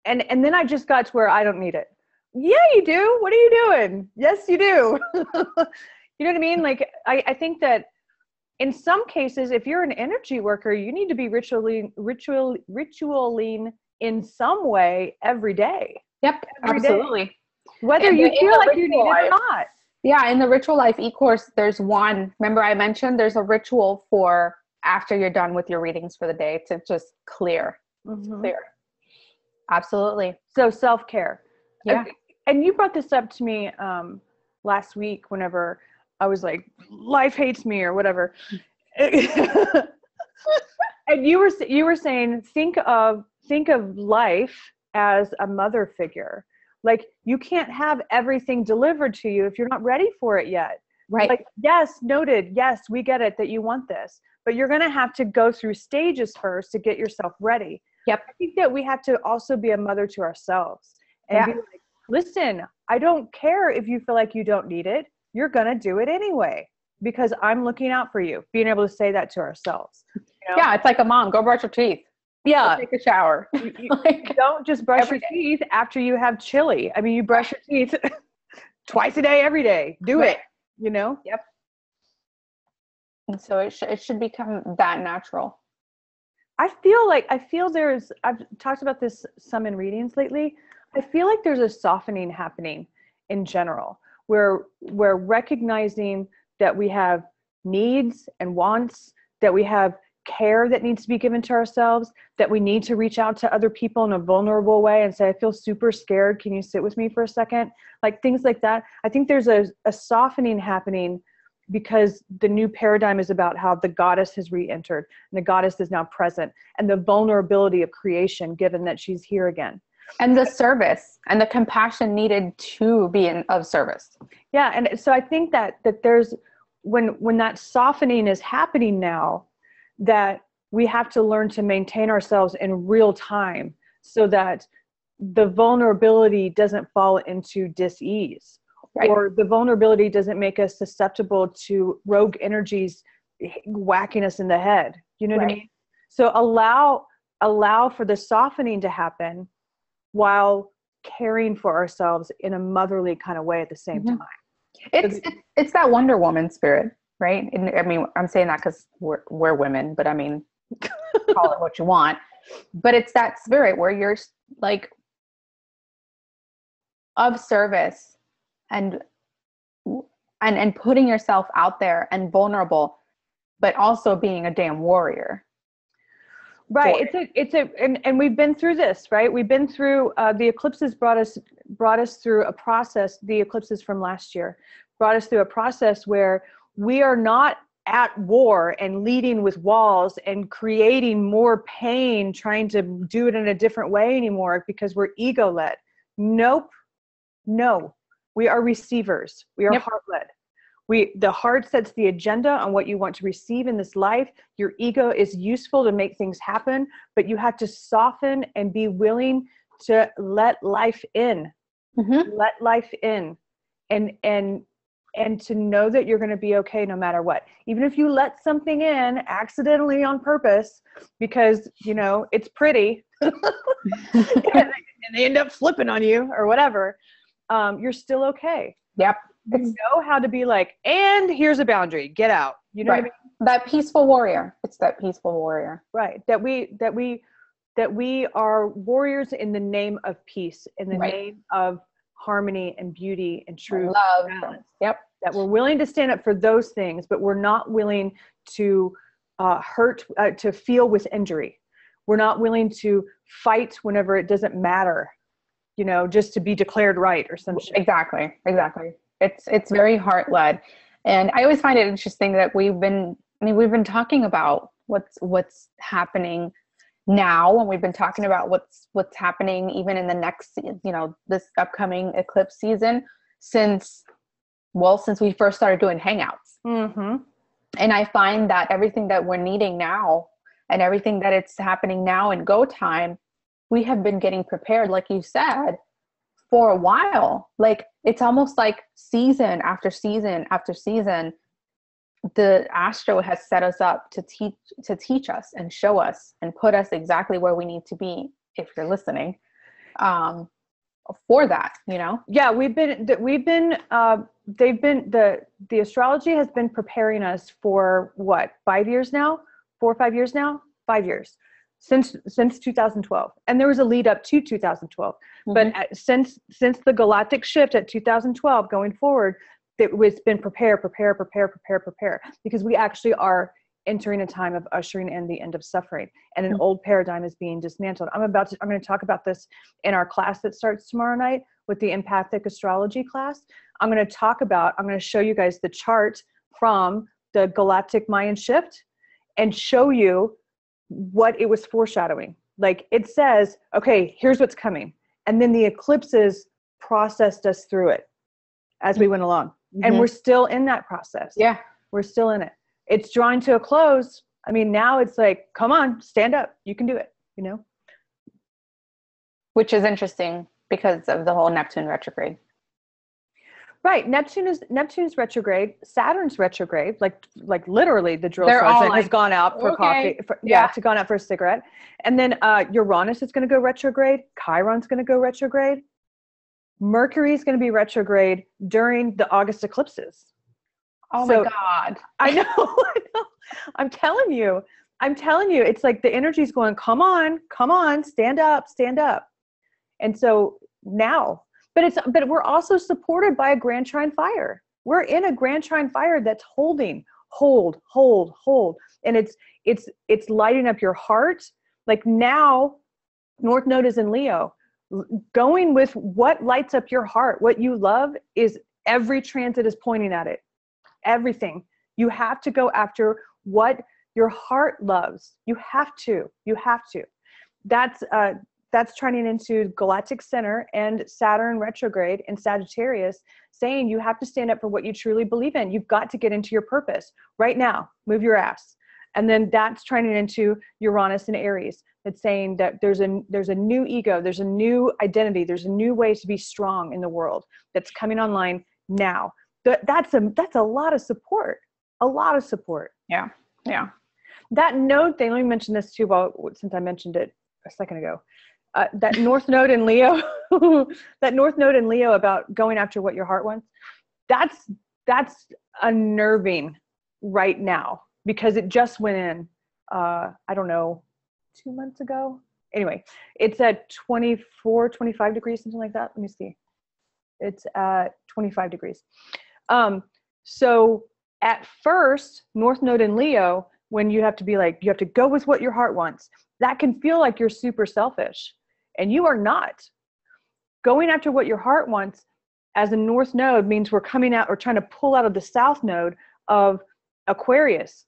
And then I just got to where I don't need it. Yeah, you do. What are you doing? Yes, you do. You know what I mean? Like, I think that in some cases, if you're an energy worker, you need to be ritualing in some way every day. Yep, absolutely. Day. Whether you feel like you need it or not. Yeah, in the Ritual Life e-course, there's one. Remember I mentioned there's a ritual for after you're done with your readings for the day to just clear. Clear. Absolutely. So self-care. Yeah. And you brought this up to me last week whenever I was like, life hates me or whatever. And you were saying, think of life as a mother figure. Like, you can't have everything delivered to you if you're not ready for it yet. Right. Like, yes, noted. Yes, we get it that you want this, but you're going to have to go through stages first to get yourself ready. Yep. I think that we have to also be a mother to ourselves and be like, listen, I don't care if you feel like you don't need it. You're going to do it anyway, because I'm looking out for you. Being able to say that to ourselves. Yeah. It's like a mom, go brush your teeth. Yeah. Go take a shower. You don't just brush your teeth after you have chili. I mean, you brush your teeth twice a day, every day. Do it, Yep. And so it should become that natural. I've talked about this some in readings lately. I feel like there's a softening happening in general where we're recognizing that we have needs and wants, that we have care that needs to be given to ourselves, that we need to reach out to other people in a vulnerable way and say, I feel super scared. Can you sit with me for a second? Like, things like that. I think there's a softening happening because the new paradigm is about how the goddess has re-entered and the goddess is now present, and the vulnerability of creation, given that she's here again. And the service and the compassion needed to be of service. Yeah. And so I think that there's, when that softening is happening now, that we have to learn to maintain ourselves in real time so that the vulnerability doesn't fall into dis-ease. Right. Or the vulnerability doesn't make us susceptible to rogue energies whacking us in the head. You know what I mean? So allow for the softening to happen while caring for ourselves in a motherly kind of way at the same time. It's that Wonder Woman spirit, right? And I mean, I'm saying that because we're women, but I mean, call it what you want. But it's that spirit where you're like of service and putting yourself out there and vulnerable, but also being a damn warrior. Right. And we've been through this, right? We've been through, the eclipses brought us through a process. The eclipses from last year brought us through a process where we are not at war and leading with walls and creating more pain, trying to do it in a different way anymore because we're ego led. Nope. No, we are receivers. We are heart led. The heart sets the agenda on what you want to receive in this life. Your ego is useful to make things happen, but you have to soften and be willing to let life in. Let life in, and to know that you're going to be okay no matter what. Even if you let something in accidentally on purpose because, you know, it's pretty and they end up flipping on you or whatever, you're still okay. Yep. You know how to be like, and here's a boundary, get out. You know what I mean? That peaceful warrior. It's that peaceful warrior. Right. That we are warriors in the name of peace, in the name of harmony and beauty and truth, love. Balance. Yep. That we're willing to stand up for those things, but we're not willing to hurt, to feel with injury. We're not willing to fight whenever it doesn't matter, you know, just to be declared right or some shit. Exactly. It's very heart-led. And I always find it interesting that we've been talking about what's happening now, and we've been talking about what's happening even in the next, you know, this upcoming eclipse season since we first started doing Hangouts. And I find that everything that we're needing now and everything that it's happening now in go time, we have been getting prepared, like you said, for a while. Like, it's almost like season after season after season, the astro has set us up to teach us and show us and put us exactly where we need to be, if you're listening, for that, you know? Yeah, the astrology has been preparing us for what, 5 years now? 4 or 5 years now? 5 years. Since 2012. And there was a lead up to 2012. But since the galactic shift at 2012 going forward, it's been prepare, because we actually are entering a time of ushering in the end of suffering, and an old paradigm is being dismantled. I'm going to talk about this in our class that starts tomorrow night with the empathic astrology class. I'm going to show you guys the chart from the galactic Mayan shift and show you what it was foreshadowing. Like, it says, okay, here's what's coming. And then the eclipses processed us through it as we went along. And we're still in that process. Yeah. We're still in it. It's drawing to a close. I mean, now it's like, come on, stand up. You can do it, you know? Which is interesting because of the whole Neptune retrograde. Right. Neptune's retrograde, Saturn's retrograde, like literally the drill sergeant has gone out for coffee. Gone out for a cigarette. And then Uranus is going to go retrograde. Chiron's going to go retrograde. Mercury is going to be retrograde during the August eclipses. Oh my God. I know. I'm telling you, it's like the energy's going, come on, stand up. And so now, but we're also supported by a Grand Trine Fire. We're in a Grand Trine Fire that's hold. And it's lighting up your heart. Like, now, North Node is in Leo. Going with what lights up your heart, what you love, is every transit is pointing at it. Everything. You have to go after what your heart loves. You have to. That's turning into galactic center and Saturn retrograde in Sagittarius, saying you have to stand up for what you truly believe in. You've got to get into your purpose right now. Move your ass. And then that's turning into Uranus and Aries. That's saying that there's a new ego, there's a new identity, there's a new way to be strong in the world that's coming online now. That's a lot of support. A lot of support. Yeah. That node thing, let me mention this too, since I mentioned it a second ago. That North Node in Leo, about going after what your heart wants, that's unnerving right now, because it just went in, I don't know, 2 months ago. Anyway, it's at 24, 25 degrees, something like that. Let me see. It's at 25 degrees. So at first, North Node in Leo, when you have to go with what your heart wants, that can feel like you're super selfish. And you are not. Going after what your heart wants as a North Node means we're coming out or trying to pull out of the South Node of Aquarius.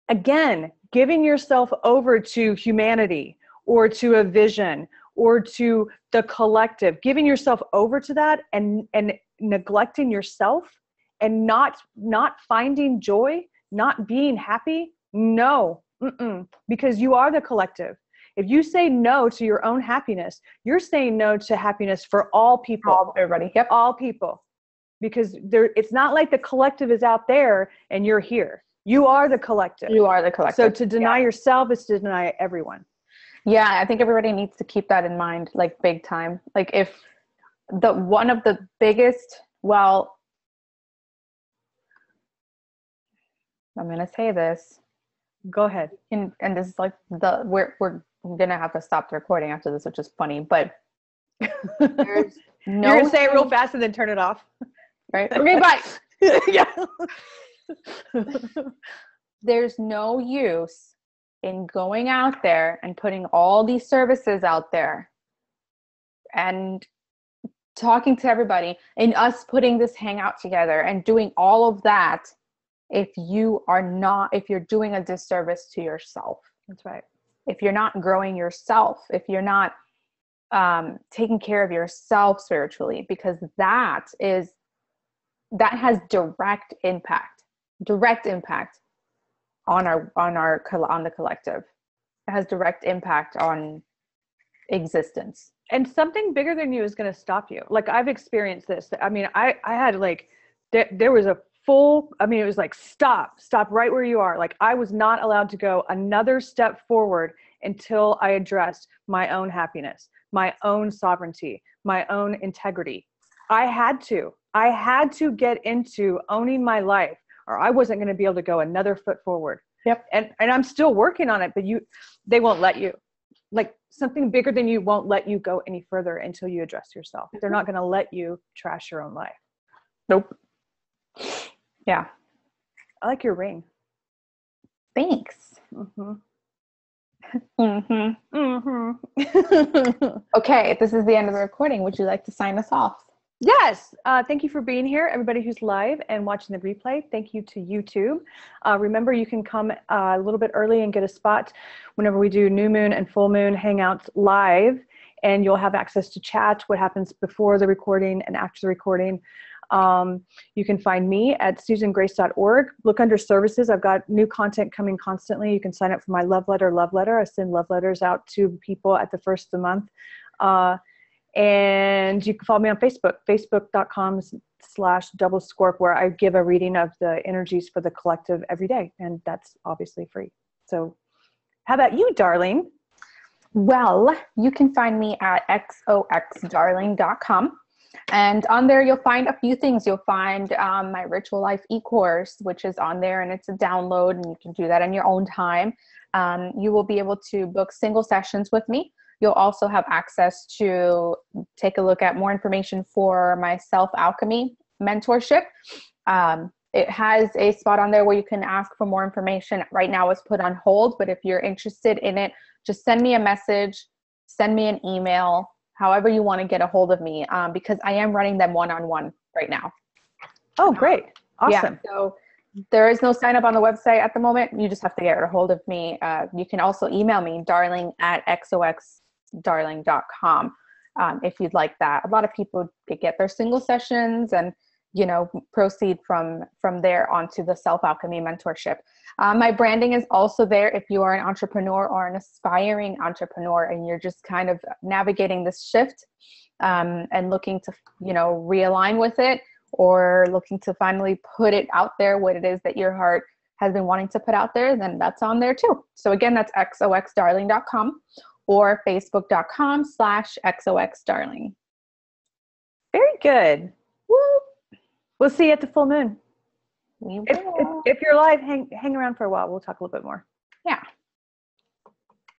Again, giving yourself over to humanity or to a vision or to the collective, giving yourself over to that and neglecting yourself and not finding joy, not being happy, no, because you are the collective. If you say no to your own happiness, you're saying no to happiness for all people. Everybody. Yep. All people. Because it's not like the collective is out there and you're here. You are the collective. You are the collective. So to deny yourself is to deny everyone. Yeah, I think everybody needs to keep that in mind, like big time. Like if one of the biggest, well, I'm going to say this. Go ahead. And this is like we're going to have to stop the recording after this, which is funny, but there's no. You're going to say it real fast and then turn it off. Right? Okay, bye. Yeah. There's no use in going out there and putting all these services out there and talking to everybody and us putting this hangout together and doing all of that if you're doing a disservice to yourself. That's right. If you're not growing yourself, if you're not taking care of yourself spiritually, because that has direct impact on the collective. It has direct impact on existence. And something bigger than you is going to stop you. Like I've experienced this. I mean, I had like, there was a full, I mean, it was like, stop right where you are. Like I was not allowed to go another step forward until I addressed my own happiness, my own sovereignty, my own integrity. I had to get into owning my life, or I wasn't going to be able to go another foot forward. Yep. And I'm still working on it, but they won't let you. Like something bigger than you won't let you go any further until you address yourself. They're not going to let you trash your own life. Nope. Yeah. I like your ring. Thanks. Mm-hmm. Mm-hmm. Mm-hmm. Okay, this is the end of the recording. Would you like to sign us off? Yes. Thank you for being here. Everybody who's live and watching the replay, thank you to YouTube. Remember, you can come a little bit early and get a spot whenever we do new moon and full moon hangouts live, and you'll have access to chat, what happens before the recording and after the recording. You can find me at susangrace.org. Look under services. I've got new content coming constantly. You can sign up for my love letter. I send love letters out to people at the first of the month. And you can follow me on Facebook, facebook.com/double Scorp, where I give a reading of the energies for the collective every day. And that's obviously free. So how about you, darling? Well, you can find me at xoxdarling.com. And on there, you'll find a few things. You'll find my Ritual Life e-course, which is on there, and it's a download, and you can do that in your own time. You will be able to book single sessions with me. You'll also have access to take a look at more information for my self-alchemy mentorship. It has a spot on there where you can ask for more information. Right now it's put on hold, but if you're interested in it, just send me a message, send me an email, however you want to get a hold of me, because I am running them one-on-one right now. Oh, great. Awesome. Yeah, so there is no sign up on the website at the moment. You just have to get a hold of me. You can also email me, darling@xoxdarling.com, if you'd like that. A lot of people get their single sessions and, proceed from there onto the self-alchemy mentorship. My branding is also there if you are an entrepreneur or an aspiring entrepreneur and you're just kind of navigating this shift and looking to, realign with it, or looking to finally put it out there, what it is that your heart has been wanting to put out there, then that's on there too. So again, that's xoxdarling.com or facebook.com/xoxdarling. Very good. Woo. We'll see you at the full moon. If you're live, hang around for a while. We'll talk a little bit more. Yeah.